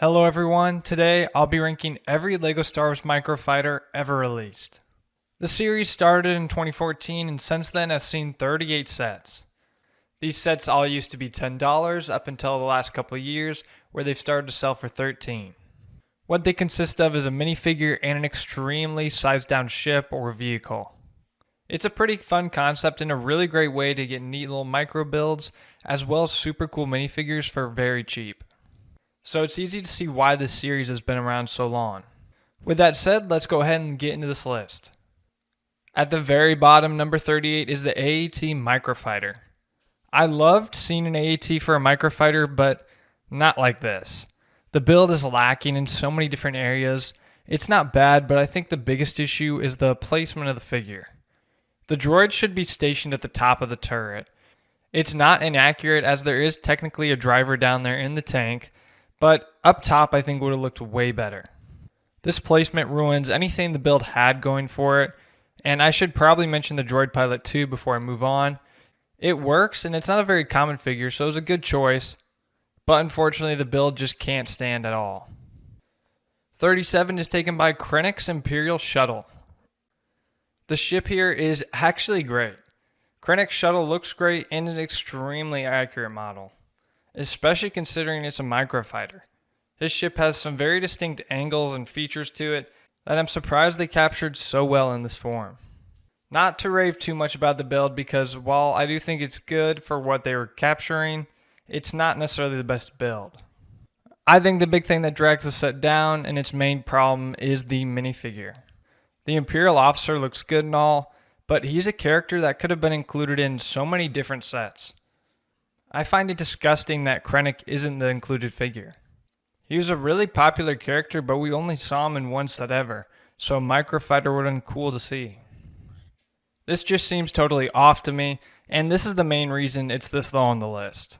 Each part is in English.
Hello everyone, today I'll be ranking every LEGO Star Wars Microfighter ever released. The series started in 2014 and since then has seen 38 sets. These sets all used to be $10 up until the last couple of years where they've started to sell for $13. What they consist of is a minifigure and an extremely sized down ship or vehicle. It's a pretty fun concept and a really great way to get neat little micro builds as well as super cool minifigures for very cheap. So it's easy to see why this series has been around so long. With that said, let's go ahead and get into this list. At the very bottom, number 38 is the AAT Microfighter. I loved seeing an AAT for a Microfighter, but not like this. The build is lacking in so many different areas. It's not bad, but I think the biggest issue is the placement of the figure. The droid should be stationed at the top of the turret. It's not inaccurate as there is technically a driver down there in the tank, but up top I think would have looked way better. This placement ruins anything the build had going for it, and I should probably mention the droid pilot too before I move on. It works and it's not a very common figure, so it was a good choice, but unfortunately the build just can't stand at all. 37 is taken by Krennic's Imperial Shuttle. The ship here is actually great. Krennic's shuttle looks great and is an extremely accurate model, especially considering it's a microfighter. This ship has some very distinct angles and features to it that I'm surprised they captured so well in this form. Not to rave too much about the build because while I do think it's good for what they were capturing, it's not necessarily the best build. I think the big thing that drags the set down and its main problem is the minifigure. The Imperial officer looks good and all, but he's a character that could have been included in so many different sets. I find it disgusting that Krennic isn't the included figure. He was a really popular character, but we only saw him in one set ever, so a Microfighter would have been cool to see. This just seems totally off to me, and this is the main reason it's this low on the list.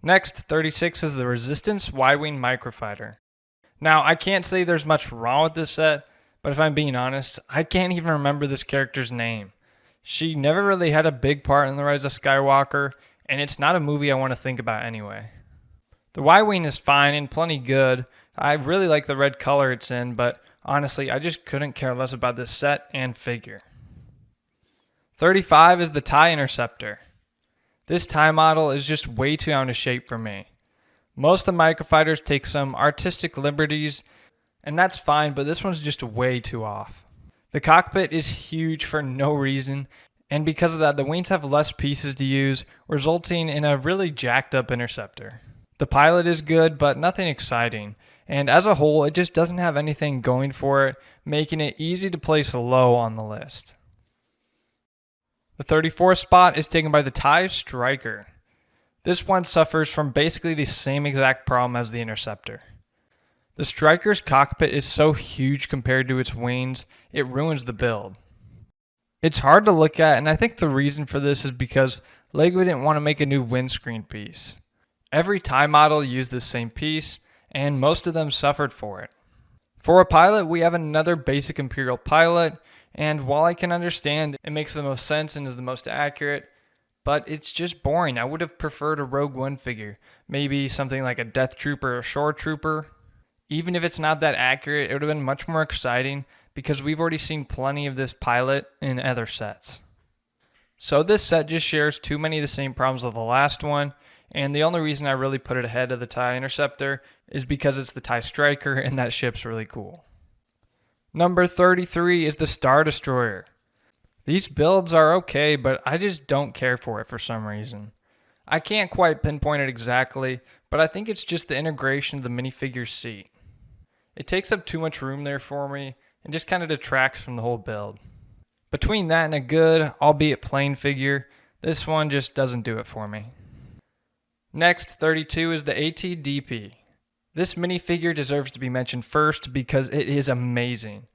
Next, 36 is the Resistance Y-Wing Microfighter. Now, I can't say there's much wrong with this set, but if I'm being honest, I can't even remember this character's name. She never really had a big part in The Rise of Skywalker, and it's not a movie I want to think about anyway. The Y-Wing is fine and plenty good. I really like the red color it's in, but honestly, I just couldn't care less about this set and figure. 35 is the TIE Interceptor. This TIE model is just way too out of shape for me. Most of the microfighters take some artistic liberties, and that's fine, but this one's just way too off. The cockpit is huge for no reason, and because of that, the wings have less pieces to use, resulting in a really jacked up interceptor. The pilot is good, but nothing exciting, and as a whole, it just doesn't have anything going for it, making it easy to place low on the list. The 34th spot is taken by the TIE Striker. This one suffers from basically the same exact problem as the interceptor. The Striker's cockpit is so huge compared to its wings, it ruins the build. It's hard to look at, and I think the reason for this is because LEGO didn't want to make a new windscreen piece. Every TIE model used the same piece, and most of them suffered for it. For a pilot, we have another basic Imperial pilot, and while I can understand it makes the most sense and is the most accurate, but it's just boring. I would have preferred a Rogue One figure, maybe something like a Death Trooper or Shore Trooper. Even if it's not that accurate, it would have been much more exciting because we've already seen plenty of this pilot in other sets. So this set just shares too many of the same problems of the last one, and the only reason I really put it ahead of the TIE Interceptor is because it's the TIE Striker and that ship's really cool. Number 33 is the Star Destroyer. These builds are okay, but I just don't care for it for some reason. I can't quite pinpoint it exactly, but I think it's just the integration of the minifigure seat. It takes up too much room there for me and just kind of detracts from the whole build. Between that and a good, albeit plain figure, this one just doesn't do it for me. Next, 32 is the ATDP. This minifigure deserves to be mentioned first because it is amazing.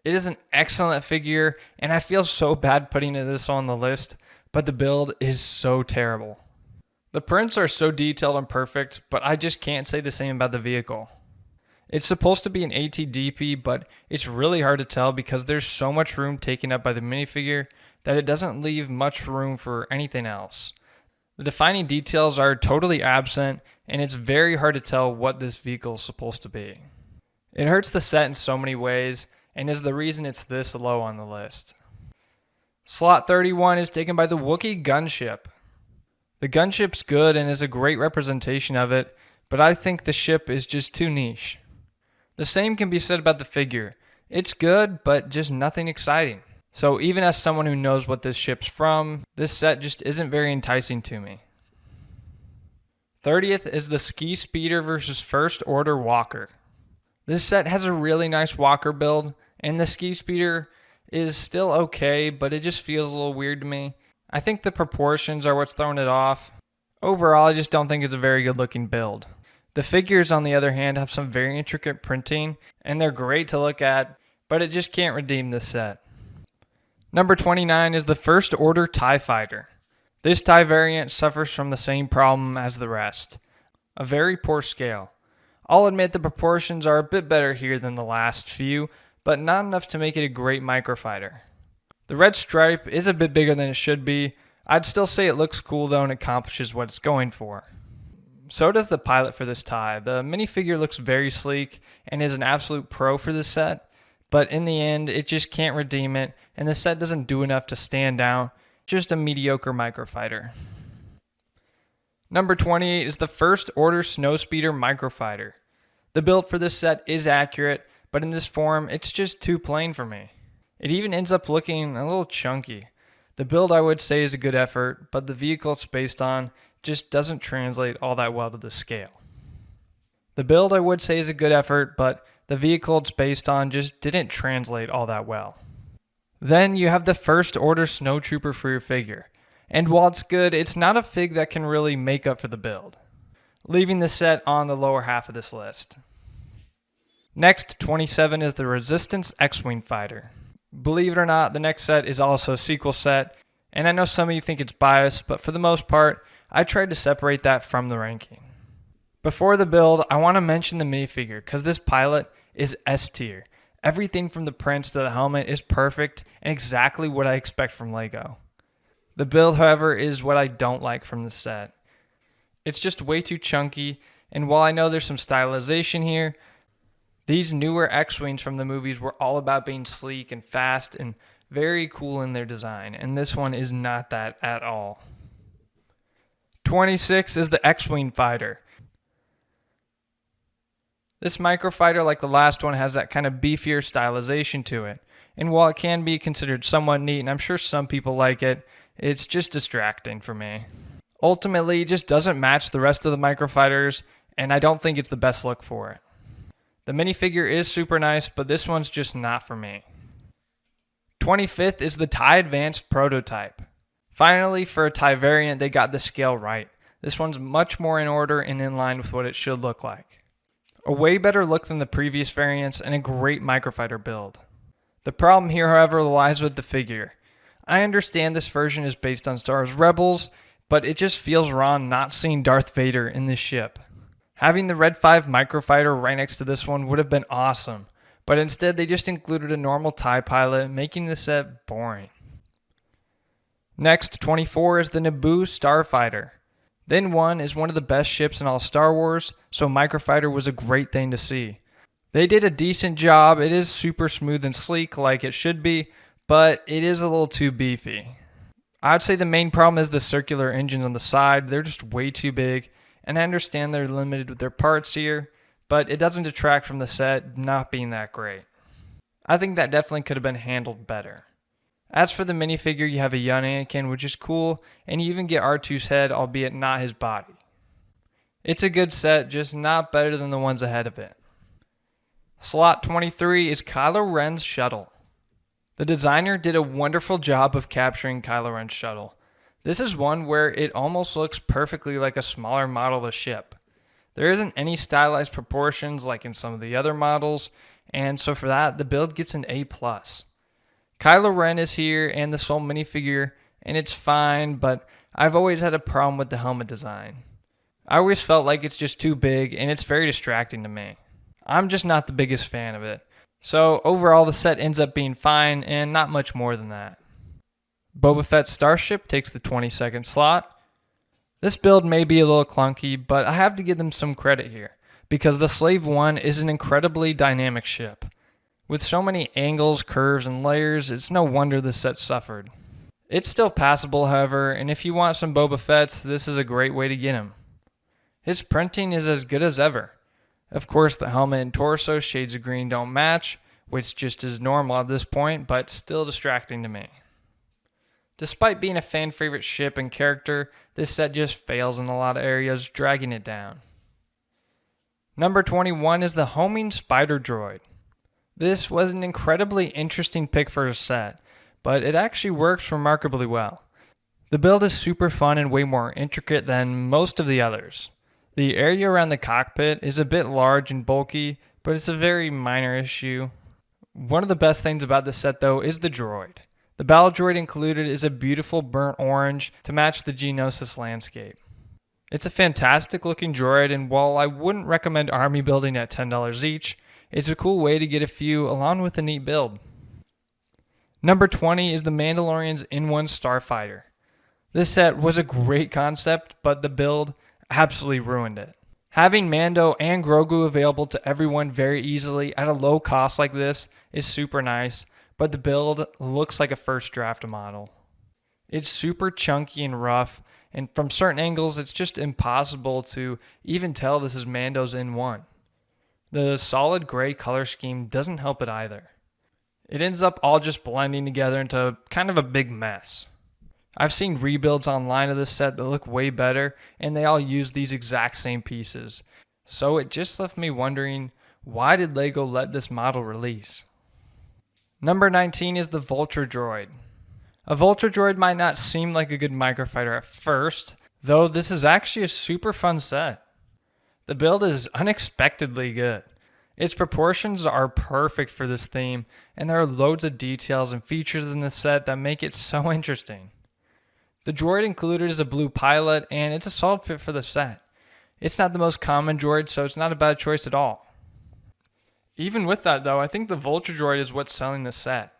It is an excellent figure, and I feel so bad putting this on the list, but the build is so terrible. The prints are so detailed and perfect, but I just can't say the same about the vehicle. It's supposed to be an ATDP, but it's really hard to tell because there's so much room taken up by the minifigure that it doesn't leave much room for anything else. The defining details are totally absent, and it's very hard to tell what this vehicle is supposed to be. It hurts the set in so many ways, and is the reason it's this low on the list. Slot 31 is taken by the Wookiee gunship. The gunship's good and is a great representation of it, but I think the ship is just too niche. The same can be said about the figure. It's good, but just nothing exciting. So even as someone who knows what this ship's from, this set just isn't very enticing to me. 30th is the Ski Speeder versus First Order Walker. This set has a really nice walker build, and the Ski Speeder is still okay, but it just feels a little weird to me. I think the proportions are what's throwing it off. Overall, I just don't think it's a very good looking build. The figures, on the other hand, have some very intricate printing, and they're great to look at, but it just can't redeem this set. Number 29 is the First Order TIE Fighter. This TIE variant suffers from the same problem as the rest, a very poor scale. I'll admit the proportions are a bit better here than the last few, but not enough to make it a great microfighter. The red stripe is a bit bigger than it should be. I'd still say it looks cool though and accomplishes what it's going for. So does the pilot for this TIE. The minifigure looks very sleek and is an absolute pro for this set, but in the end it just can't redeem it, and the set doesn't do enough to stand out. Just a mediocre microfighter. Number 28 is the First Order Snowspeeder Microfighter. The build for this set is accurate, but in this form it's just too plain for me. It even ends up looking a little chunky. The build, I would say, is a good effort, but the vehicle it's based on just doesn't translate all that well to the scale. The build, I would say, is a good effort, but the vehicle it's based on just didn't translate all that well. Then you have the First Order Snowtrooper for your figure. And while it's good, it's not a fig that can really make up for the build, leaving the set on the lower half of this list. Next, 27 is the Resistance X-Wing Fighter. Believe it or not, the next set is also a sequel set, and I know some of you think it's biased, but for the most part, I tried to separate that from the ranking. Before the build, I want to mention the minifigure, because this pilot is S tier. Everything from the prints to the helmet is perfect and exactly what I expect from LEGO. The build, however, is what I don't like from the set. It's just way too chunky, and while I know there's some stylization here, these newer X-Wings from the movies were all about being sleek and fast and very cool in their design, and this one is not that at all. 26 is the X-Wing Fighter. This microfighter, like the last one, has that kind of beefier stylization to it, and while it can be considered somewhat neat, and I'm sure some people like it, it's just distracting for me. Ultimately, it just doesn't match the rest of the microfighters, and I don't think it's the best look for it. The minifigure is super nice, but this one's just not for me. 25th is the TIE Advanced Prototype. Finally, for a TIE variant, they got the scale right. This one's much more in order and in line with what it should look like. A way better look than the previous variants and a great microfighter build. The problem here, however, lies with the figure. I understand this version is based on Star Wars Rebels, but it just feels wrong not seeing Darth Vader in this ship. Having the Red 5 microfighter right next to this one would have been awesome, but instead they just included a normal TIE pilot, making the set boring. Next, 24 is the Naboo Starfighter. The N1 is one of the best ships in all Star Wars, so microfighter was a great thing to see. They did a decent job. It is super smooth and sleek like it should be, but it is a little too beefy. I'd say the main problem is the circular engines on the side. They're just way too big, and I understand they're limited with their parts here, but it doesn't detract from the set not being that great. I think that definitely could have been handled better. As for the minifigure, you have a young Anakin, which is cool, and you even get R2's head, albeit not his body. It's a good set, just not better than the ones ahead of it. Slot 23 is Kylo Ren's shuttle. The designer did a wonderful job of capturing Kylo Ren's shuttle. This is one where it almost looks perfectly like a smaller model of a ship. There isn't any stylized proportions like in some of the other models, and so for that, the build gets an A+. Kylo Ren is here and the Soul minifigure, and it's fine, but I've always had a problem with the helmet design. I always felt like it's just too big, and it's very distracting to me. I'm just not the biggest fan of it. So overall, the set ends up being fine, and not much more than that. Boba Fett's Starship takes the 22nd slot. This build may be a little clunky, but I have to give them some credit here, because the Slave 1 is an incredibly dynamic ship. With so many angles, curves, and layers, it's no wonder this set suffered. It's still passable, however, and if you want some Boba Fetts, this is a great way to get him. His printing is as good as ever. Of course, the helmet and torso shades of green don't match, which just is normal at this point, but still distracting to me. Despite being a fan favorite ship and character, this set just fails in a lot of areas, dragging it down. Number 21 is the Homing Spider Droid. This was an incredibly interesting pick for a set, but it actually works remarkably well. The build is super fun and way more intricate than most of the others. The area around the cockpit is a bit large and bulky, but it's a very minor issue. One of the best things about this set though is the droid. The battle droid included is a beautiful burnt orange to match the Geonosis landscape. It's a fantastic looking droid, and while I wouldn't recommend army building at $10 each, it's a cool way to get a few along with a neat build. Number 20 is the Mandalorian's N1 Starfighter. This set was a great concept, but the build absolutely ruined it. Having Mando and Grogu available to everyone very easily at a low cost like this is super nice, but the build looks like a first draft model. It's super chunky and rough, and from certain angles it's just impossible to even tell this is Mando's N1. The solid gray color scheme doesn't help it either. It ends up all just blending together into kind of a big mess. I've seen rebuilds online of this set that look way better, and they all use these exact same pieces. So it just left me wondering, why did LEGO let this model release? Number 19 is the Vulture Droid. A Vulture Droid might not seem like a good microfighter at first, though this is actually a super fun set. The build is unexpectedly good. Its proportions are perfect for this theme, and there are loads of details and features in this set that make it so interesting. The droid included is a blue pilot, and it's a solid fit for the set. It's not the most common droid, so it's not a bad choice at all. Even with that though, I think the Vulture droid is what's selling this set.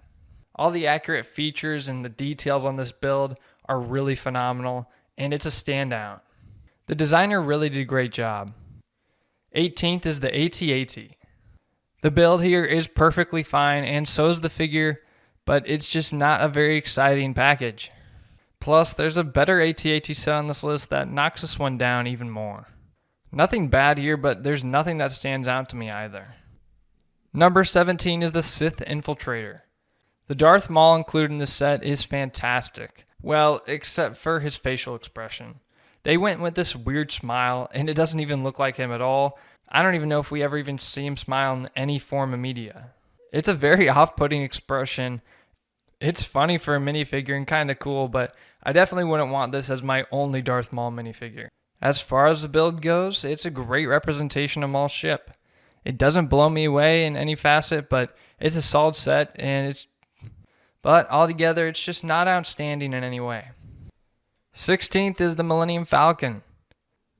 All the accurate features and the details on this build are really phenomenal, and it's a standout. The designer really did a great job. 18th is the AT-AT. The build here is perfectly fine, and so is the figure, but it's just not a very exciting package. Plus, there's a better AT-AT set on this list that knocks this one down even more. Nothing bad here, but there's nothing that stands out to me either. Number 17 is the Sith Infiltrator. The Darth Maul included in this set is fantastic. Well, except for his facial expression. They went with this weird smile, and it doesn't even look like him at all. I don't even know if we ever even see him smile in any form of media. It's a very off-putting expression. It's funny for a minifigure and kind of cool, but I definitely wouldn't want this as my only Darth Maul minifigure. As far as the build goes, it's a great representation of Maul's ship. It doesn't blow me away in any facet, but it's a solid set, but altogether it's just not outstanding in any way. 16th is the Millennium Falcon.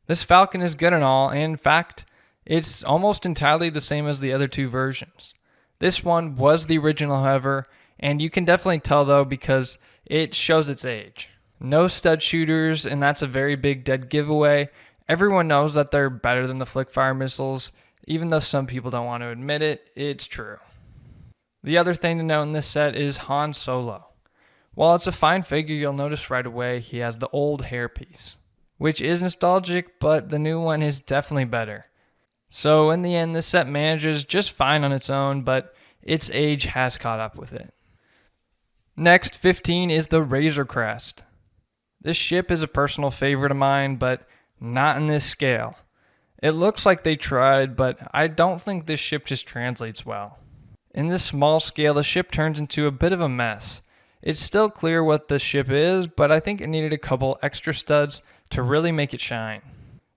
This Falcon is good and all, and in fact, it's almost entirely the same as the other two versions. This one was the original, however, and you can definitely tell though because it shows its age. No stud shooters, and that's a very big dead giveaway. Everyone knows that they're better than the flick-fire missiles, even though some people don't want to admit it, it's true. The other thing to note in this set is Han Solo. While it's a fine figure, you'll notice right away he has the old hairpiece, which is nostalgic, but the new one is definitely better. So in the end, this set manages just fine on its own, but its age has caught up with it. Next, 15 is the Razor Crest. This ship is a personal favorite of mine, but not in this scale. It looks like they tried, but I don't think this ship just translates well. In this small scale, the ship turns into a bit of a mess. It's still clear what the ship is, but I think it needed a couple extra studs to really make it shine.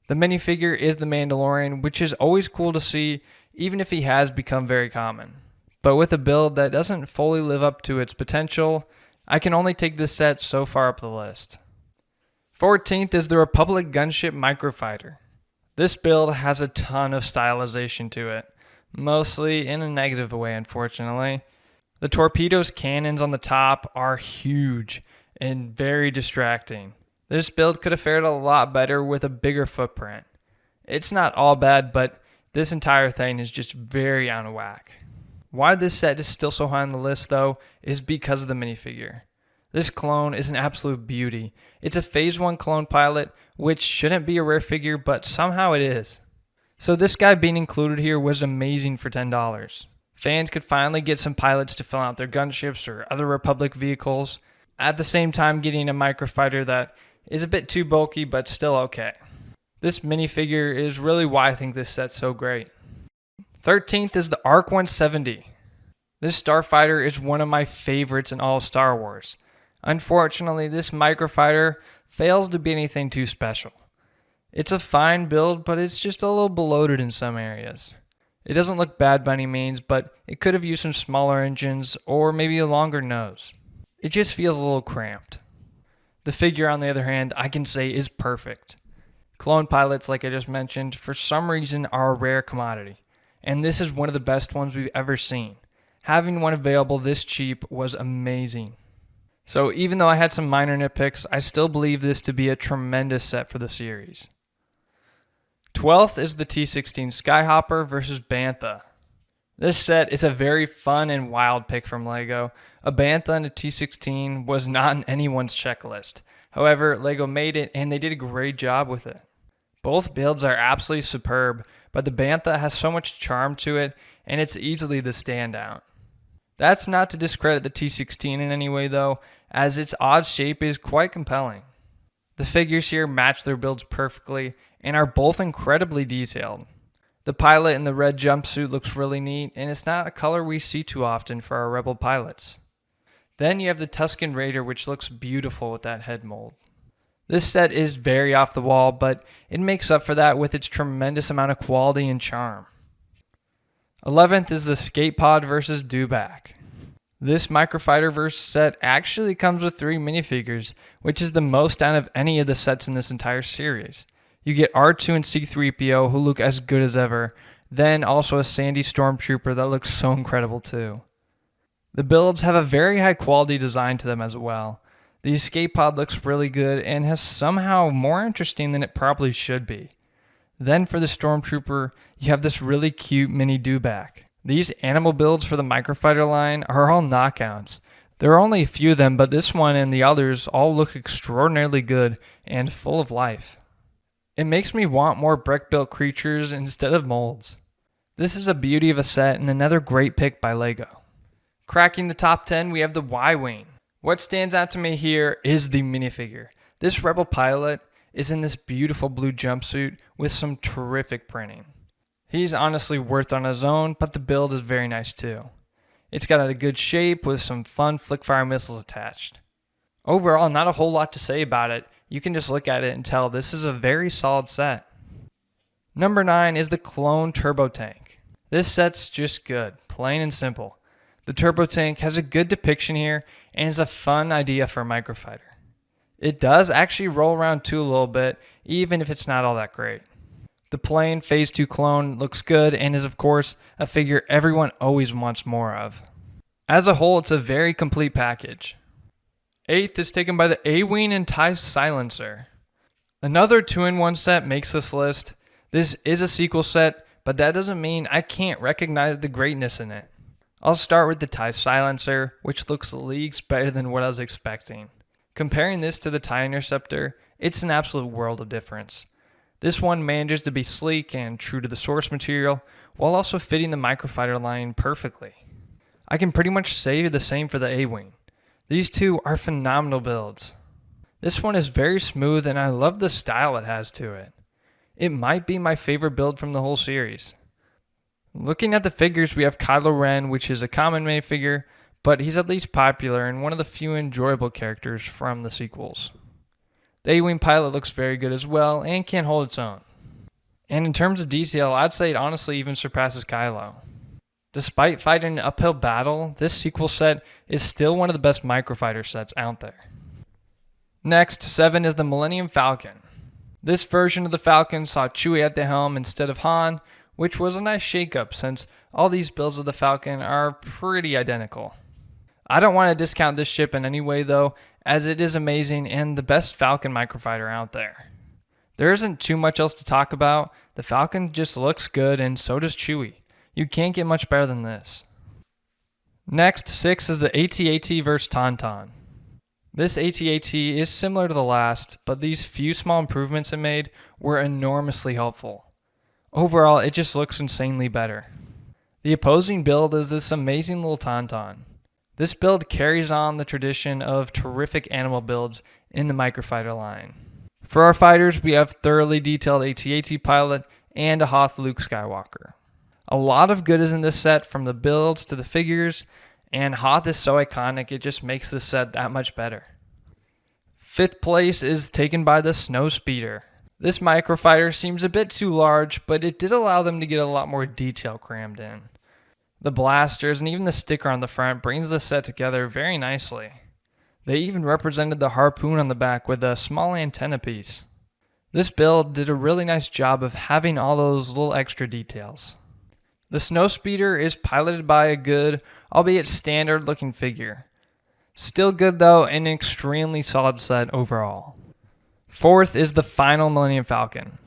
The minifigure is the Mandalorian, which is always cool to see, even if he has become very common. But with a build that doesn't fully live up to its potential, I can only take this set so far up the list. 14th is the Republic Gunship Microfighter. This build has a ton of stylization to it, mostly in a negative way, unfortunately. The torpedoes cannons on the top are huge and very distracting. This build could have fared a lot better with a bigger footprint. It's not all bad, but this entire thing is just very out of whack. Why this set is still so high on the list though is because of the minifigure. This clone is an absolute beauty. It's a Phase 1 clone pilot, which shouldn't be a rare figure, but somehow it is. So this guy being included here was amazing for $10. Fans could finally get some pilots to fill out their gunships or other Republic vehicles, at the same time getting a microfighter that is a bit too bulky but still okay. This minifigure is really why I think this set's so great. 13th is the ARC 170. This starfighter is one of my favorites in all of Star Wars. Unfortunately, this microfighter fails to be anything too special. It's a fine build, but it's just a little bloated in some areas. It doesn't look bad by any means, but it could have used some smaller engines or maybe a longer nose. It just feels a little cramped. The figure, on the other hand, I can say is perfect. Clone pilots, like I just mentioned, for some reason are a rare commodity, and this is one of the best ones we've ever seen. Having one available this cheap was amazing. So even though I had some minor nitpicks, I still believe this to be a tremendous set for the series. 12th is the T-16 Skyhopper versus Bantha. This set is a very fun and wild pick from LEGO. A Bantha and a T-16 was not on anyone's checklist. However, LEGO made it and they did a great job with it. Both builds are absolutely superb, but the Bantha has so much charm to it and it's easily the standout. That's not to discredit the T-16 in any way though, as its odd shape is quite compelling. The figures here match their builds perfectly and are both incredibly detailed. The pilot in the red jumpsuit looks really neat, and it's not a color we see too often for our Rebel pilots. Then you have the Tusken Raider, which looks beautiful with that head mold. This set is very off the wall, but it makes up for that with its tremendous amount of quality and charm. 11th is the Skate Pod vs. Dewback. This Microfighter verse set actually comes with 3 minifigures, which is the most out of any of the sets in this entire series. You get R2 and C-3PO who look as good as ever, then also a Sandy Stormtrooper that looks so incredible too. The builds have a very high quality design to them as well. The escape pod looks really good and has somehow more interesting than it probably should be. Then for the Stormtrooper, you have this really cute mini Dewback. These animal builds for the Microfighter line are all knockouts. There are only a few of them, but this one and the others all look extraordinarily good and full of life. It makes me want more brick-built creatures instead of molds. This is a beauty of a set and another great pick by LEGO. Cracking the top 10, we have the Y-Wing. What stands out to me here is the minifigure. This Rebel pilot is in this beautiful blue jumpsuit with some terrific printing. He's honestly worth on his own, but the build is very nice too. It's got a good shape with some fun flick-fire missiles attached. Overall, not a whole lot to say about it. You can just look at it and tell this is a very solid set. Number 9 is the Clone Turbo Tank. This set's just good, plain and simple. The Turbo Tank has a good depiction here and is a fun idea for a microfighter. It does actually roll around too a little bit, even if it's not all that great. The plain Phase 2 clone looks good and is of course a figure everyone always wants more of. As a whole, it's a very complete package. 8th is taken by the A-Wing and TIE Silencer. Another 2-in-1 set makes this list. This is a sequel set, but that doesn't mean I can't recognize the greatness in it. I'll start with the TIE Silencer, which looks leagues better than what I was expecting. Comparing this to the TIE Interceptor, it's an absolute world of difference. This one manages to be sleek and true to the source material, while also fitting the Microfighter line perfectly. I can pretty much say the same for the A-Wing. These two are phenomenal builds. This one is very smooth and I love the style it has to it. It might be my favorite build from the whole series. Looking at the figures, we have Kylo Ren, which is a common minifigure, but he's at least popular and one of the few enjoyable characters from the sequels. The A-Wing pilot looks very good as well and can hold its own. And in terms of detail, I'd say it honestly even surpasses Kylo. Despite fighting an uphill battle, this sequel set is still one of the best Microfighter sets out there. Next, 7 is the Millennium Falcon. This version of the Falcon saw Chewie at the helm instead of Han, which was a nice shakeup since all these builds of the Falcon are pretty identical. I don't want to discount this ship in any way though, as it is amazing and the best Falcon microfighter out there. There isn't too much else to talk about. The Falcon just looks good, and so does Chewie. You can't get much better than this. Next, 6 is the AT-AT vs. Tauntaun. This AT-AT is similar to the last, but these few small improvements it made were enormously helpful. Overall, it just looks insanely better. The opposing build is this amazing little Tauntaun. This build carries on the tradition of terrific animal builds in the Microfighter line. For our fighters, we have thoroughly detailed AT-AT pilot and a Hoth Luke Skywalker. A lot of good is in this set, from the builds to the figures, and Hoth is so iconic it just makes this set that much better. 5th place is taken by the Snowspeeder. This microfighter seems a bit too large, but it did allow them to get a lot more detail crammed in. The blasters and even the sticker on the front brings the set together very nicely. They even represented the harpoon on the back with a small antenna piece. This build did a really nice job of having all those little extra details. The Snowspeeder is piloted by a good, albeit standard looking figure. Still good though, and an extremely solid set overall. 4th is the final Millennium Falcon.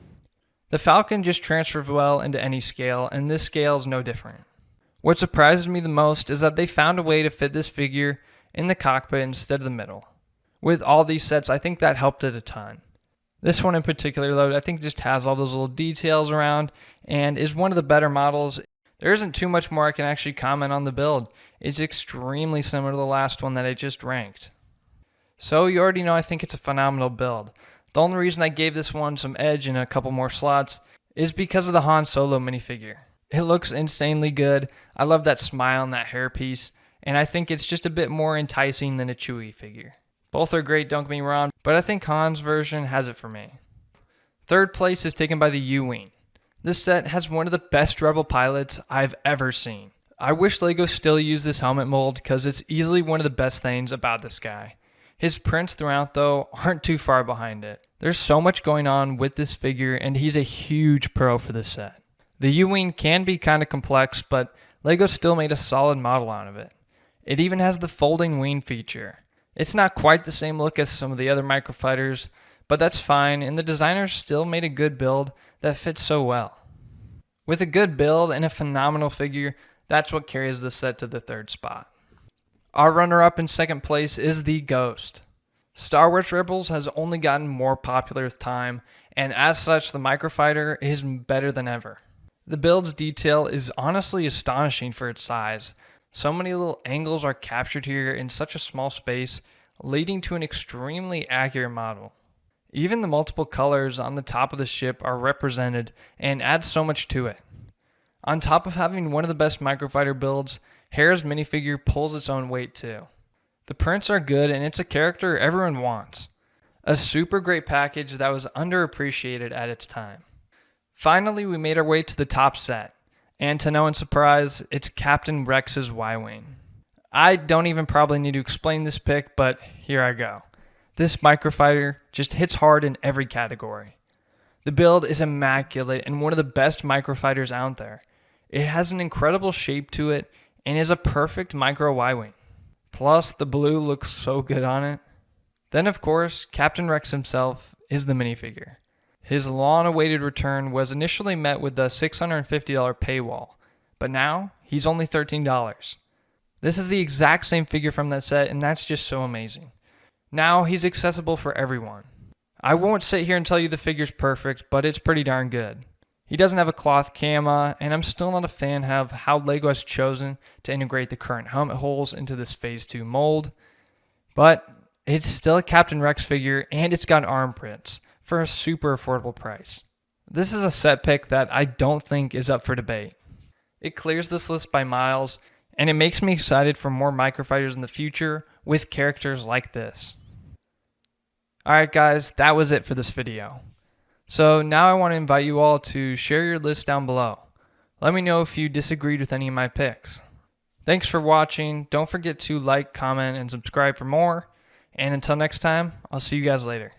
The Falcon just transfers well into any scale, and this scale is no different. What surprises me the most is that they found a way to fit this figure in the cockpit instead of the middle. With all these sets, I think that helped it a ton. This one in particular, though, I think just has all those little details around and is one of the better models. There isn't too much more I can actually comment on the build. It's extremely similar to the last one that I just ranked. So you already know I think it's a phenomenal build. The only reason I gave this one some edge in a couple more slots is because of the Han Solo minifigure. It looks insanely good. I love that smile and that hairpiece, and I think it's just a bit more enticing than a Chewie figure. Both are great, don't get me wrong, but I think Han's version has it for me. 3rd place is taken by the U-Wing. This set has one of the best Rebel pilots I've ever seen. I wish LEGO still used this helmet mold because it's easily one of the best things about this guy. His prints throughout, though, aren't too far behind it. There's so much going on with this figure, and he's a huge pro for this set. The U-Wing can be kind of complex, but LEGO still made a solid model out of it. It even has the folding wing feature. It's not quite the same look as some of the other microfighters, but that's fine, and the designers still made a good build that fits so well. With a good build and a phenomenal figure, that's what carries this set to the 3rd spot. Our runner-up in 2nd place is the Ghost. Star Wars Rebels has only gotten more popular with time, and as such, the microfighter is better than ever. The build's detail is honestly astonishing for its size. So many little angles are captured here in such a small space, leading to an extremely accurate model. Even the multiple colors on the top of the ship are represented and add so much to it. On top of having one of the best microfighter builds, Hera's minifigure pulls its own weight too. The prints are good, and it's a character everyone wants. A super great package that was underappreciated at its time. Finally, we made our way to the top set, and to no one's surprise, it's Captain Rex's Y-Wing. I don't even probably need to explain this pick, but here I go. This microfighter just hits hard in every category. The build is immaculate and one of the best microfighters out there. It has an incredible shape to it and is a perfect micro Y-Wing. Plus, the blue looks so good on it. Then, of course, Captain Rex himself is the minifigure. His long-awaited return was initially met with a $650 paywall, but now he's only $13. This is the exact same figure from that set, and that's just so amazing. Now he's accessible for everyone. I won't sit here and tell you the figure's perfect, but it's pretty darn good. He doesn't have a cloth cama, and I'm still not a fan of how LEGO has chosen to integrate the current helmet holes into this Phase 2 mold, but it's still a Captain Rex figure, and it's got arm prints for a super affordable price. This is a set pick that I don't think is up for debate. It clears this list by miles, and it makes me excited for more microfighters in the future with characters like this. Alright guys, that was it for this video. So now I want to invite you all to share your list down below. Let me know if you disagreed with any of my picks. Thanks for watching. Don't forget to like, comment, and subscribe for more. And until next time, I'll see you guys later.